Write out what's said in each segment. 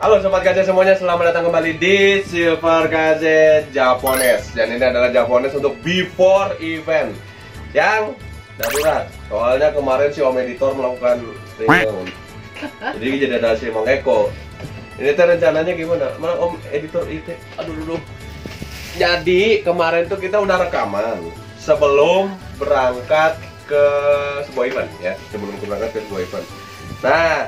Halo Sobat KZ semuanya, selamat datang kembali di Silver KZ Japones. Dan ini adalah Japones untuk before event yang darurat. Soalnya kemarin si Om Editor melakukan review. Jadi ada si Mang Eko. Ini tuh rencananya gimana? Mana Om Editor itu? Aduh. Jadi kemarin tuh kita udah rekaman sebelum berangkat ke sebuah event ya. Sebelum berangkat ke sebuah event. Nah,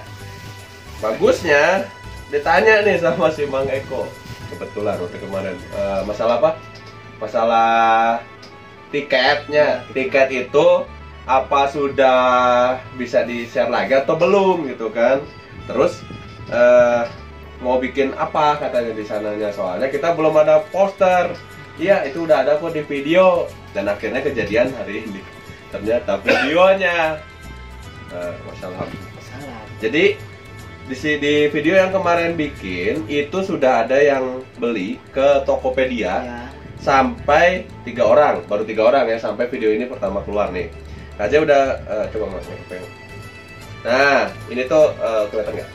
bagusnya ditanya nih sama si Mang Eko kebetulan waktu kemarin masalah apa? Masalah tiketnya. Tiket itu apa sudah bisa di-share lagi atau belum gitu kan? Terus mau bikin apa katanya di sananya, soalnya kita belum ada poster. Iya, itu udah ada kok di video. Dan akhirnya kejadian hari ini. Ternyata videonya masalah. Jadi di video yang kemarin bikin itu sudah ada yang beli ke Tokopedia ya. Sampai 3 orang, baru 3 orang ya sampai video ini pertama keluar nih. Kaja udah coba Mas. Nah, ini tuh kelihatan nggak?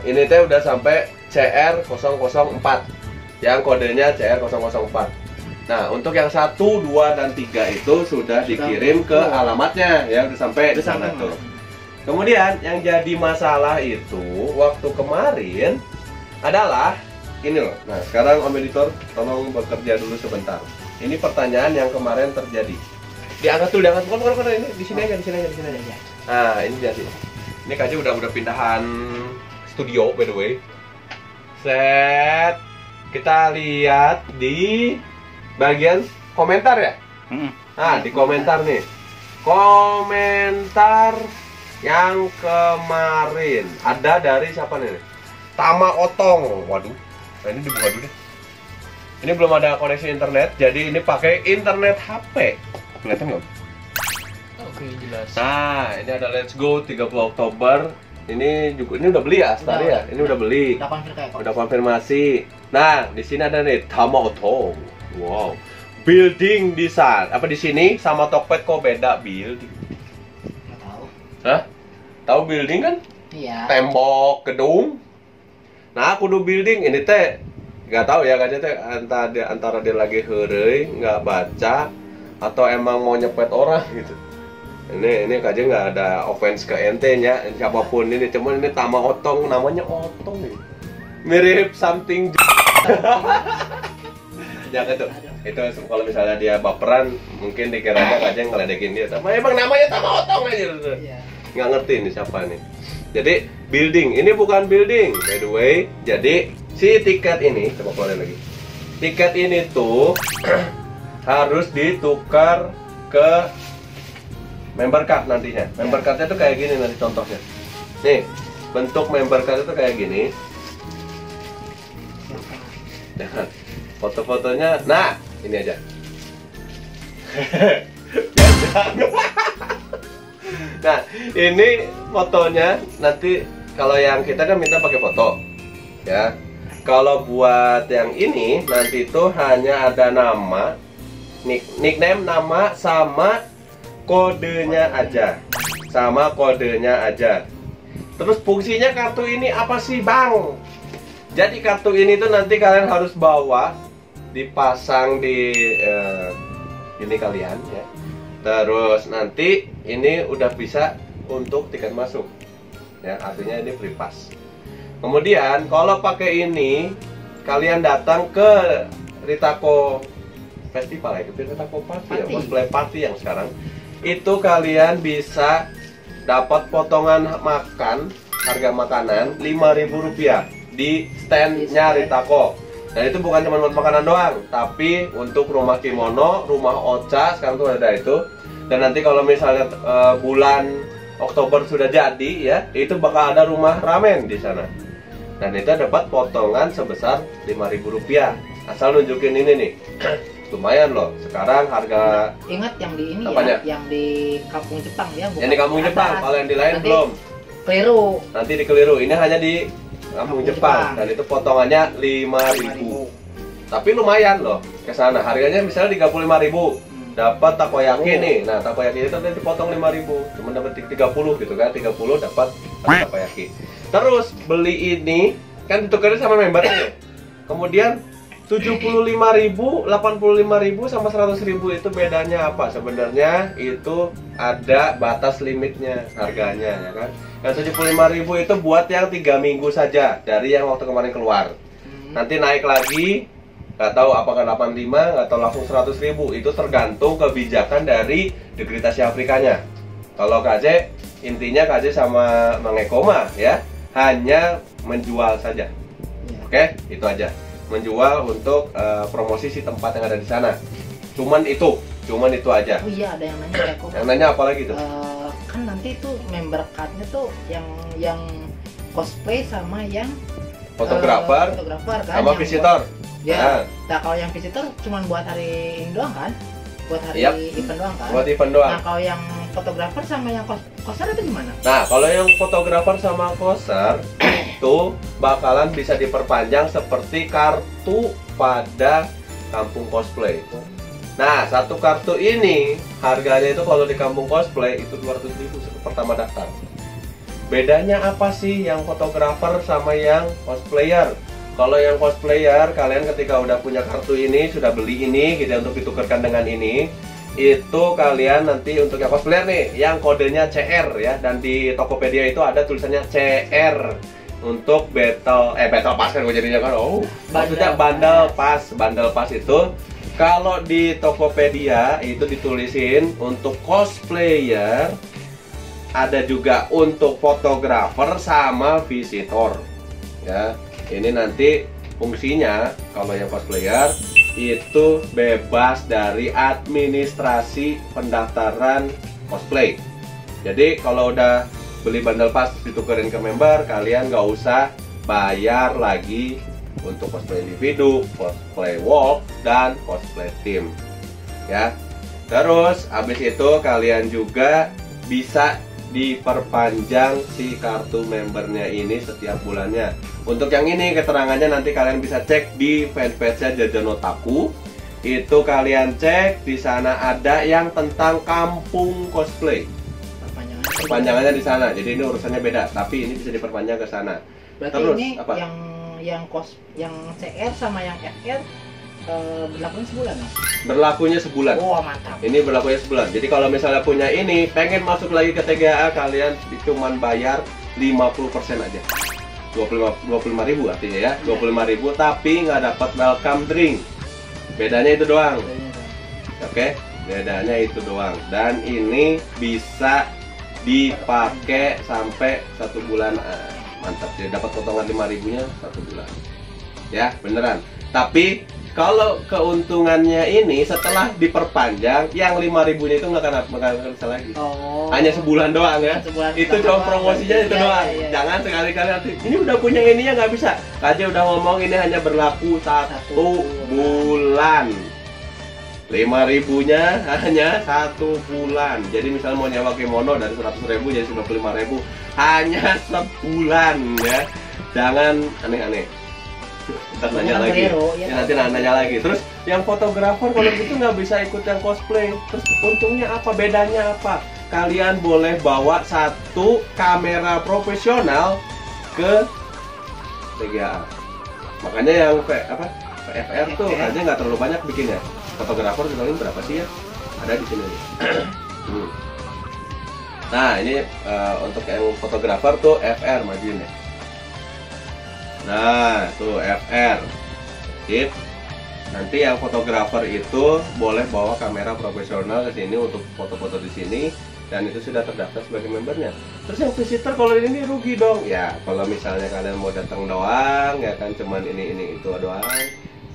Ini tuh udah sampai CR004 yang kodenya CR004. Nah, untuk yang 1, 2, dan 3 itu sudah dikirim ke alamatnya ya, udah sampai di sana tuh. Kemudian yang jadi masalah itu waktu kemarin adalah ini loh. Nah, sekarang Om Editor tolong bekerja dulu sebentar. Ini pertanyaan yang kemarin terjadi. Diangkat dulu, diangkat. Bukan ini di sini aja. Nah, ini dia sih. Ini Kaji udah pindahan studio by the way. Set. Kita lihat di bagian komentar ya. Nah, di komentar nih. Komentar yang kemarin ada dari siapa nih? Tama Otong. Waduh, nah ini dibuka dulu deh. Ini belum ada koneksi internet, jadi ini pakai internet HP. Kelihatan nggak? Oke, jelas. Nah, ini ada Let's Go 30 Oktober. Ini juga, ini udah beli ya, Astari ya? Ini udah beli. Udah konfirmasi. Nah, di sini ada nih Tama Otong. Wow. Building design. Apa di sini sama Tokped kok beda building? Hah? Tahu building kan? Iya. Tembok, gedung. Nah, kudu building ini teh nggak tahu ya kayaknya teh antara dia lagi heureuy, nggak baca atau emang mau nyepet orang gitu. Ini kayaknya nggak ada offense ke ente nya, siapapun ini, cuman ini Tama Otong, namanya Otong nih. Mirip something. Jangan itu kalau misalnya dia baperan mungkin dikiranya kayaknya ngeledekin dia, tapi emang namanya Tama Otong aja gitu. Iya. Nggak ngerti ini siapa nih. Jadi building, ini bukan building by the way. Jadi si tiket ini, coba keluarin lagi. Tiket ini tuh harus ditukar ke member card nantinya. Member cardnya tuh kayak gini nanti contohnya. Nih, bentuk member card itu kayak gini. Foto-fotonya, nah ini aja. Nah, ini fotonya nanti kalau yang kita kan minta pakai foto, ya. Kalau buat yang ini nanti itu hanya ada nama, nickname, nama sama kodenya aja, Terus fungsinya kartu ini apa sih, Bang? Jadi kartu ini tuh nanti kalian harus bawa, dipasang di ini kalian ya. Terus nanti ini udah bisa untuk tiket masuk ya, artinya ini free pass. Kemudian kalau pakai ini kalian datang ke Ritako Festival ya, Ritako Party ya, cosplay party yang sekarang itu kalian bisa dapat potongan makan, harga makanan Rp5.000 di standnya Ritako. Dan itu bukan cuma buat makanan doang, tapi untuk rumah kimono, rumah ocha sekarang tuh ada itu. Dan nanti kalau misalnya bulan Oktober sudah jadi ya, itu bakal ada rumah ramen di sana. Dan itu dapat potongan sebesar Rp5.000. Asal nunjukin ini nih. Lumayan loh. Sekarang harga, ingat yang di ini apanya? Ya, yang di Kampung Jepang ya, bukan. Yang di Kampung Jepang, kalau yang di lain nanti belum. Keliru. Nanti dikeliru. Ini hanya di Kampung Jepang. Dan itu potongannya Rp5.000. Tapi lumayan loh ke sana. Harganya misalnya Rp35.000. Dapat takoyaki nih. Nah, takoyaki itu nanti dipotong 5.000. Cuma dapat 30 gitu kan. 30 dapat takoyaki. Terus beli ini kan ditukerin sama membernya. Kemudian 75.000, 85.000 sama 100.000 itu bedanya apa? Sebenarnya itu ada batas limitnya harganya, ya kan? Yang 75.000 itu buat yang 3 minggu saja dari yang waktu kemarin keluar. Nanti naik lagi, nggak tahu apakah 85 atau langsung 100.000. Itu tergantung kebijakan dari Degritasi Afrikanya. Kalau KJ, intinya KJ sama Mang Eko mah ya hanya menjual saja. Oke, itu aja. Menjual untuk promosi si tempat yang ada di sana. Cuman itu aja. Oh iya, ada yang nanya ya kok. Yang nanya apa lagi tuh? Kan nanti tuh member cardnya tuh yang cosplay sama yang Fotografer kan, sama yang visitor. Ya. Nah, kalau yang visitor cuma buat hari ini doang kan? Buat hari event doang kan? Buat event doang. Nah, kalau yang fotografer sama yang koser itu gimana? Nah, kalau yang fotografer sama koser itu bakalan bisa diperpanjang seperti kartu pada kampung cosplay. Nah, satu kartu ini harganya itu kalau di kampung cosplay itu 200.000 pertama daftar. Bedanya apa sih yang fotografer sama yang cosplayer? Kalau yang cosplayer, kalian ketika udah punya kartu ini, sudah beli ini gitu untuk ditukarkan dengan ini, itu kalian nanti untuk yang cosplayer nih, yang kodenya CR ya, dan di Tokopedia itu ada tulisannya CR untuk battle pass kan gue jadinya kan. Maksudnya bundle pass itu kalau di Tokopedia itu ditulisin untuk cosplayer, ada juga untuk fotografer sama visitor ya. Ini nanti fungsinya kalau yang cosplayer itu bebas dari administrasi pendaftaran cosplay. Jadi kalau udah beli bundle pass ditukerin ke member, kalian nggak usah bayar lagi untuk cosplay individu, cosplay walk, dan cosplay team ya. Terus habis itu kalian juga bisa diperpanjang si kartu membernya ini setiap bulannya. Untuk yang ini keterangannya nanti kalian bisa cek di fanpage-nya Jajanotaku. Itu kalian cek di sana ada yang tentang kampung cosplay. Perpanjangannya di sana. Jadi ini urusannya beda, tapi ini bisa diperpanjang ke sana. Berarti terus ini apa? yang CR sama yang FR berlakunya sebulan ya? Berlakunya sebulan. Oh, mantap. Ini berlakunya sebulan. Jadi kalau misalnya punya ini, pengen masuk lagi ke TGA, kalian cuma bayar 50% aja. 25.000 artinya ya. 25.000 tapi nggak dapat welcome drink. Bedanya itu doang. Oke, bedanya itu doang. Dan ini bisa dipakai sampai 1 bulan. Mantap. Jadi dapat potongan 5.000-nya 1 bulan. Ya, beneran. Tapi kalau keuntungannya ini setelah diperpanjang, yang 5.000-nya itu nggak akan bisa lagi. Hanya sebulan doang ya. Itu cuma promosinya itu doang. Jangan sekali-kali nanti ini udah punya ininya nggak bisa. Kaja udah ngomong ini hanya berlaku 1 bulan. 5.000-nya hanya 1 bulan. Jadi misalnya mau nyewa kimono dari 100.000 jadi 95.000 hanya sebulan ya. Jangan aneh-aneh. Ntar nanya lagi, nanti nanya lagi. Terus yang fotografer kalau gitu nggak bisa ikut yang cosplay. Terus untungnya apa? Bedanya apa? Kalian boleh bawa 1 kamera profesional ke TGA. Makanya yang FR tuh aja nggak terlalu banyak bikinnya. Fotografer juga ini berapa sih ya? Ada di sini. Nah ini untuk yang fotografer tuh FR majuin ya. Nah, tuh FR. Sip. Nanti yang fotografer itu boleh bawa kamera profesional ke sini untuk foto-foto di sini dan itu sudah terdaftar sebagai membernya. Terus yang visitor kalau ini rugi dong. Ya, kalau misalnya kalian mau datang doang, ya kan cuman ini itu doang,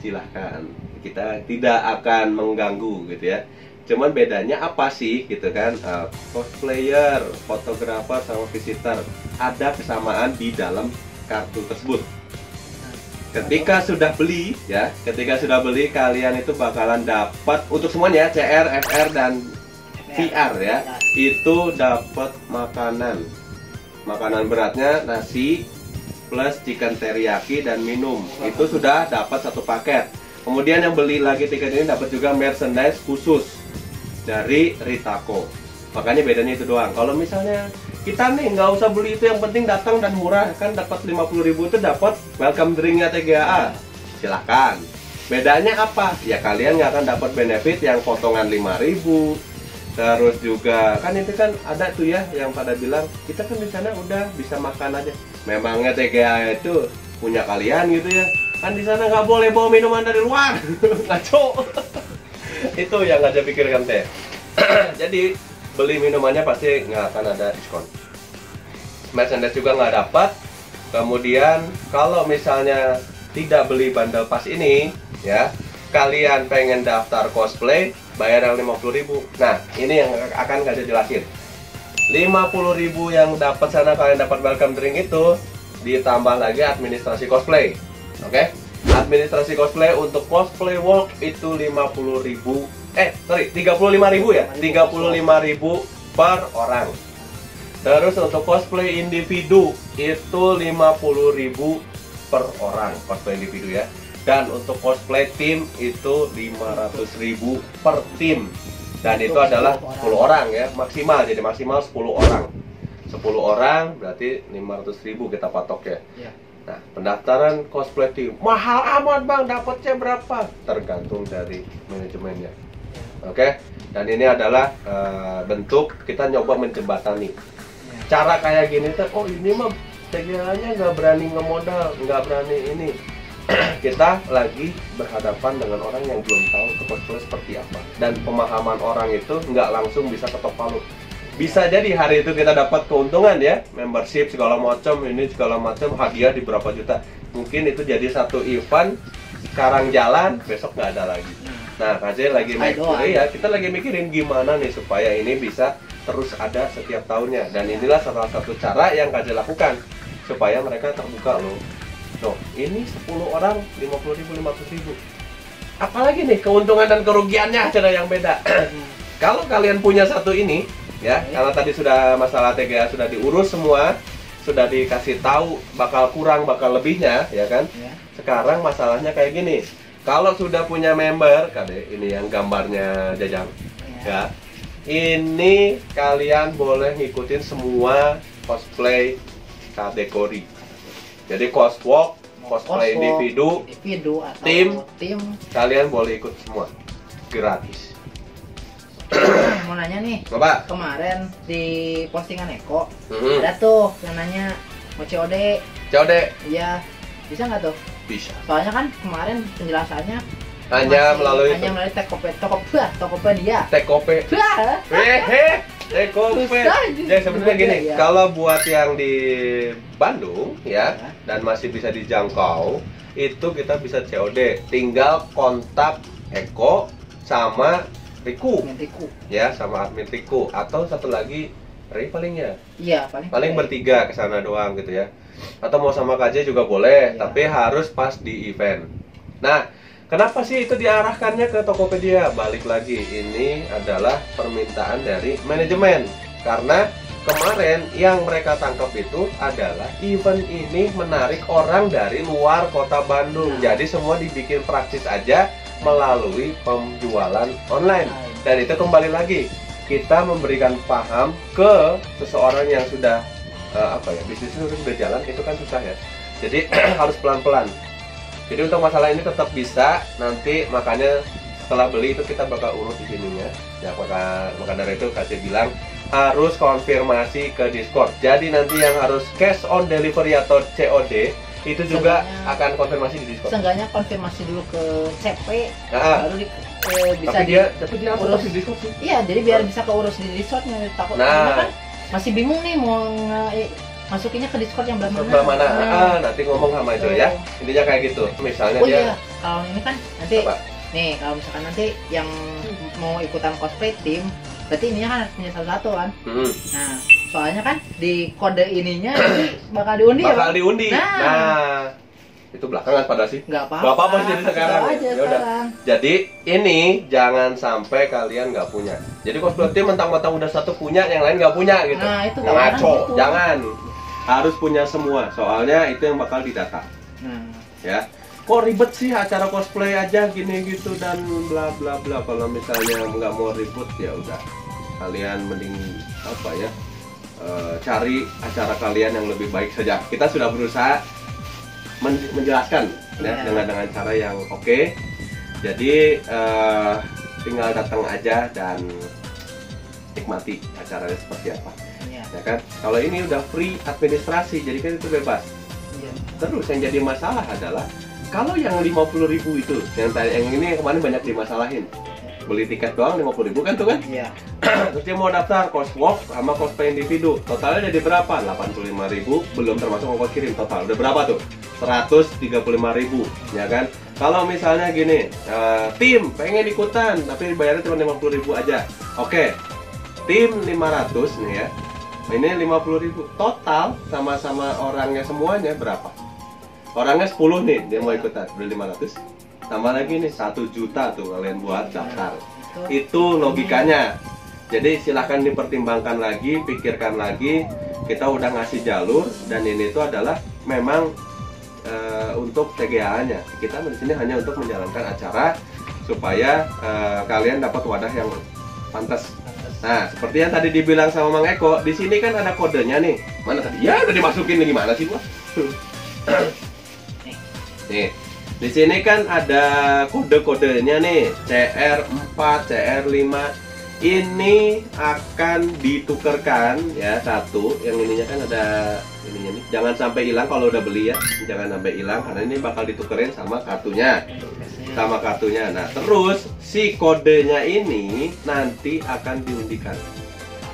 silahkan. Kita tidak akan mengganggu gitu ya. Cuman bedanya apa sih gitu kan? Cosplayer, fotografer sama visitor ada kesamaan di dalam kartu tersebut. Ketika sudah beli ya, kalian itu bakalan dapat untuk semuanya CR, FR dan VR ya. Itu dapat makanan. Makanan beratnya nasi plus chicken teriyaki dan minum. Itu sudah dapat 1 paket. Kemudian yang beli lagi tiket ini dapat juga merchandise khusus dari Ritako. Makanya bedanya itu doang. Kalau misalnya kita nih nggak usah beli itu, yang penting datang dan murah kan, dapat 50.000 itu dapat welcome drinknya TGAA. Silahkan. Bedanya apa? Ya kalian nggak akan dapat benefit yang potongan 5.000. Terus juga kan itu kan ada tuh ya yang pada bilang kita kan di sana udah bisa makan aja. Memangnya TGAA itu punya kalian gitu ya? Kan di sana nggak boleh bawa minuman dari luar. Ngaco. Itu yang nggak saya pikirkan teh. Jadi beli minumannya pasti nggak akan ada diskon. Merchandise juga nggak dapat. Kemudian kalau misalnya tidak beli bundle pas ini, ya kalian pengen daftar cosplay, bayar yang 50.000. Nah ini yang akan nggak jelasin. 50.000 yang dapat sana, kalian dapat welcome drink itu ditambah lagi administrasi cosplay. Oke? Administrasi cosplay untuk cosplay walk itu 35.000 ya, 35.000 per orang. Terus untuk cosplay individu itu 50.000 per orang cosplay individu ya. Dan untuk cosplay tim itu 500.000 per tim. Dan itu adalah 10 orang ya, maksimal. Jadi maksimal 10 orang. 10 orang berarti 500.000 kita patok ya. Nah, pendaftaran cosplay tim mahal amat bang, dapatnya berapa? Tergantung dari manajemennya. Oke, dan ini adalah bentuk kita nyoba menjembatani. Cara kayak gini tuh, oh ini mah TGA-nya nggak berani ngemodal, nggak berani ini. Kita lagi berhadapan dengan orang yang belum tahu ke cosplay seperti apa, dan pemahaman orang itu nggak langsung bisa ketok palu. Bisa jadi hari itu kita dapat keuntungan ya, membership segala macam, ini segala macam, hadiah di berapa juta. Mungkin itu jadi satu event, sekarang jalan, besok nggak ada lagi. Nah, KJ lagi mikirin ya, kita lagi mikirin gimana nih supaya ini bisa terus ada setiap tahunnya. Dan inilah salah satu cara yang KJ lakukan supaya mereka terbuka loh. Loh, ini 10 orang 50.000, 500.000. Apalagi nih keuntungan dan kerugiannya ada yang beda. Kalau kalian punya satu ini ya, karena tadi sudah masalah TGA sudah diurus semua, sudah dikasih tahu bakal kurang bakal lebihnya ya kan. Sekarang masalahnya kayak gini, kalau sudah punya member, kade ini yang gambarnya Jajang ya, ini kalian boleh ngikutin semua cosplay kategori. Jadi coswalk, cosplay individu atau tim, kalian boleh ikut semua gratis. Mau nanya nih, Bapak. Kemarin di postingan Eko ada tuh yang nanya mau COD. COD? Iya, bisa nggak tuh? Bisa. Soalnya kan kemarin penjelasannya hanya melalui Tokopedia. Tokopedia. Ya sebenarnya gini, ya. Kalau buat yang di Bandung ya, dan masih bisa dijangkau, itu kita bisa COD. Tinggal kontak Eko sama Riku. Ya, sama admin Riku, atau satu lagi Ray palingnya. Iya, paling bertiga ke sana doang gitu ya. Atau mau sama KJ juga boleh, tapi harus pas di event. Nah, kenapa sih itu diarahkannya ke Tokopedia? Balik lagi, ini adalah permintaan dari manajemen. Karena kemarin yang mereka tangkap itu adalah event ini menarik orang dari luar kota Bandung. Jadi semua dibikin praktis aja melalui penjualan online. Dan itu kembali lagi, kita memberikan paham ke seseorang yang sudah bisnisnya sudah jalan, itu kan susah ya. Jadi harus pelan-pelan. Jadi untuk masalah ini tetap bisa, nanti makanya setelah beli itu kita bakal urus di sininya. Ya, maka dari itu kasih bilang harus konfirmasi ke Discord. Jadi nanti yang harus cash on delivery atau COD itu juga akan konfirmasi di Discord. Seenggaknya konfirmasi dulu ke CP, baru bisa tapi dia urus di Discord sih. Iya, jadi biar bisa keurus di Discord, takut kan masih bingung nih mau masukinnya ke Discord yang belah mana. Nanti ngomong sama itu ya. Intinya kayak gitu. Misalnya dia. Iya, kalau ini kan nanti nih, kalau misalkan nanti yang mau ikutan cosplay tim, berarti ininya kan harus punya satu-satu kan. Nah, soalnya kan di kode ininya bakal diundi. Nah, itu belakangan pada sih. Nggak apa-apa jadi sekarang. Yaudah. Jadi ini jangan sampai kalian nggak punya. Jadi cosplay tim mentang-mentang udah satu punya, yang lain nggak punya gitu. Nah, itu ngaco. Gitu. Jangan. Harus punya semua. Soalnya itu yang bakal didata. Ya. Kok ribet sih acara cosplay aja gini gitu dan bla bla bla. Kalau misalnya nggak mau ribut ya udah. Kalian mending cari acara kalian yang lebih baik saja. Kita sudah berusaha menjelaskan ya, dengan cara yang oke. Jadi tinggal datang aja dan nikmati acaranya seperti apa. Ya kan? Kalau ini udah free administrasi, jadi kan itu bebas. Terus yang jadi masalah adalah kalau yang 50.000 itu, yang ini kemarin banyak dimasalahin. Beli tiket doang 50.000 kan tuh kan? Iya. Terus dia mau daftar cost walk sama cosplay individu. Totalnya jadi berapa? 85.000 belum termasuk ongkos kirim. Total udah berapa tuh? 135.000, ya kan? Kalau misalnya gini, tim pengen ikutan tapi bayarnya cuma 50.000 aja. Oke. Tim 500 nih ya. Ini 50.000. Total sama-sama orangnya semuanya berapa? Orangnya 10 nih, dia mau ikutan. Beli 500. Tambah lagi nih 1 juta tuh kalian buat daftar. Itu logikanya. Jadi silahkan dipertimbangkan lagi, pikirkan lagi. Kita udah ngasih jalur dan ini itu adalah memang untuk TGA-nya. Kita di sini hanya untuk menjalankan acara supaya kalian dapat wadah yang pantas. Nah, seperti yang tadi dibilang sama Mang Eko, di sini kan ada kodenya nih. Mana tadi? Ya udah dimasukin nih, gimana sih gua? Nih. Di sini kan ada kode-kodenya nih, CR4, CR5. Ini akan ditukerkan ya, satu. Yang ininya kan ada ininya nih. Jangan sampai hilang kalau udah beli ya. Jangan sampai hilang karena ini bakal ditukerin sama kartunya. Sama kartunya. Nah, terus si kodenya ini nanti akan diundikan.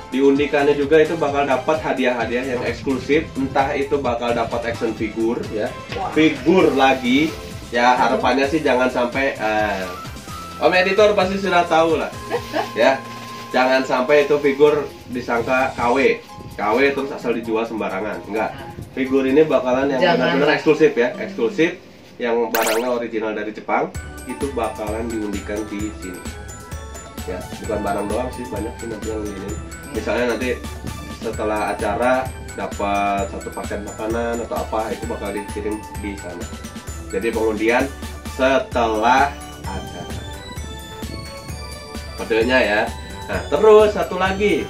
Diundikannya juga itu bakal dapat hadiah-hadiah yang eksklusif. Entah itu bakal dapat action figure ya. Figur lagi. Ya harapannya sih jangan sampai Om editor pasti sudah tahu lah ya, jangan sampai itu figur disangka KW terus asal dijual sembarangan. Enggak, figur ini bakalan yang benar-benar eksklusif ya, eksklusif yang barangnya original dari Jepang, itu bakalan diundikan di sini ya. Bukan barang doang sih, banyak sih nanti yang ini. Misalnya nanti setelah acara dapat 1 paket makanan atau apa, itu bakal dikirim di sana. Jadi pengundian setelah acara. Kodenya ya. Nah, terus satu lagi.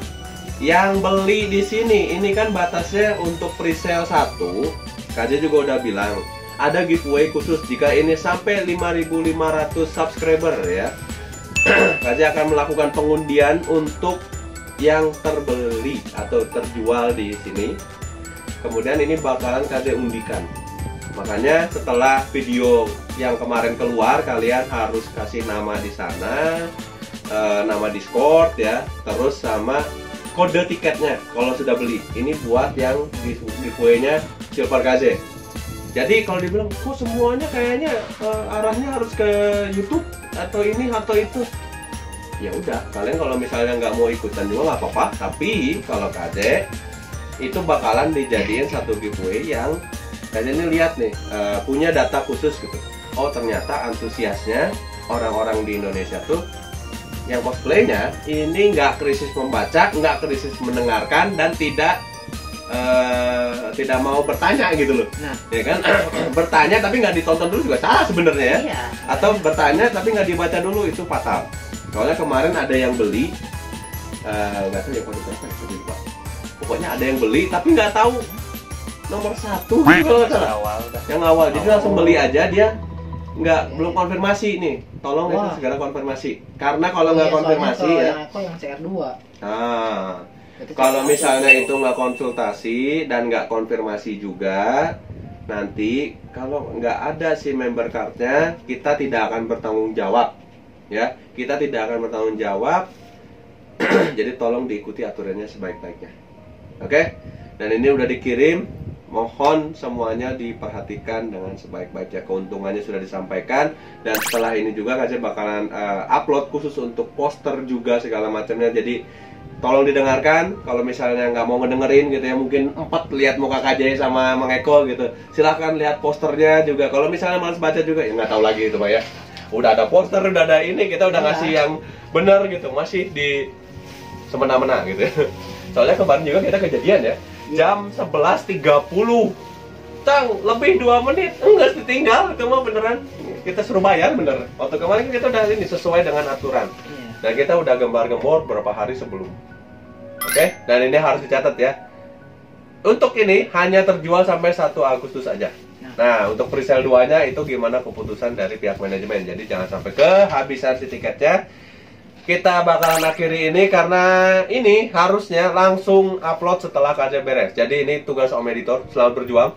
Yang beli di sini, ini kan batasnya untuk presale 1. KJ juga udah bilang, ada giveaway khusus jika ini sampai 5.500 subscriber ya. KJ akan melakukan pengundian untuk yang terbeli atau terjual di sini. Kemudian ini bakalan KJ undikan. Makanya setelah video yang kemarin keluar, kalian harus kasih nama di sana, nama Discord ya, terus sama kode tiketnya kalau sudah beli. Ini buat yang giveaway-nya Silver KZ. Jadi kalau dibilang, kok semuanya kayaknya arahnya harus ke YouTube atau ini atau itu, ya udah, kalian kalau misalnya nggak mau ikutan juga nggak apa-apa. Tapi kalau KZ itu bakalan dijadiin satu giveaway yang kalian ini lihat nih, punya data khusus gitu. Oh ternyata antusiasnya orang-orang di Indonesia tuh yang cosplaynya ini nggak krisis membaca, nggak krisis mendengarkan, dan tidak mau bertanya gitu loh. Nah, ya kan? Bertanya tapi nggak ditonton dulu juga salah sebenarnya ya. Iya, atau bertanya tapi nggak dibaca dulu, itu fatal. Soalnya kemarin ada yang beli, nggak tahu ya kode berapa ya, pokoknya ada yang beli tapi nggak tahu nomor 1 gitu, yang awal. Jadi langsung beli aja, dia belum konfirmasi nih. Tolong itu segera konfirmasi. Karena kalau nggak konfirmasi ya. Yang CR2. Nah, kalau misalnya itu nggak konsultasi dan nggak konfirmasi juga, nanti kalau nggak ada si member cardnya, kita tidak akan bertanggung jawab. Ya, kita tidak akan bertanggung jawab. Jadi tolong diikuti aturannya sebaik-baiknya. Oke? Dan ini udah dikirim. Mohon semuanya diperhatikan dengan sebaik-baiknya. Keuntungannya sudah disampaikan, dan setelah ini juga KJ bakalan upload khusus untuk poster juga segala macamnya. Jadi tolong didengarkan. Kalau misalnya nggak mau ngedengerin gitu ya, mungkin lihat muka KJ sama Mang Eko gitu, silahkan lihat posternya juga. Kalau misalnya malas baca juga ya nggak tahu lagi itu Pak ya. Udah ada poster, udah ada ini, kita udah ngasih yang benar gitu, masih di semena-mena gitu ya. Soalnya kemarin juga kita kejadian ya, jam 11.30 Tang, lebih 2 menit enggak ditinggal, itu mah beneran kita suruh bayar bener. Waktu kemarin kita udah ini sesuai dengan aturan. Dan kita udah gembar-gembor berapa hari sebelum. Oke? Dan ini harus dicatat ya, untuk ini hanya terjual sampai 1 Agustus aja. Nah, untuk presale 2-nya itu gimana keputusan dari pihak manajemen. Jadi jangan sampai kehabisan si tiketnya. Kita bakalan akhiri ini karena ini harusnya langsung upload setelah KJ beres. Jadi ini tugas Om Editor, selamat berjuang.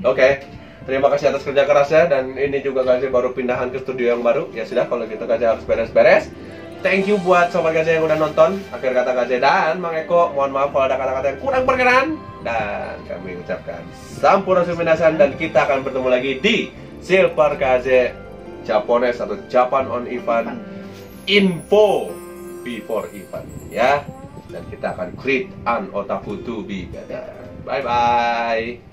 Oke. Terima kasih atas kerja kerasnya. Dan ini juga KJ baru pindahan ke studio yang baru. Ya sudah, kalau gitu KJ harus beres-beres. Thank you buat sobat KJ yang udah nonton. Akhir kata KJ dan Mang Eko, mohon maaf kalau ada kata-kata yang kurang berkenan. Dan kami ucapkan Sampurasun Minasan, dan kita akan bertemu lagi di Silver KJ Japones atau Japan on Event info before event ya. Dan kita akan create an otaku to be better. Bye bye.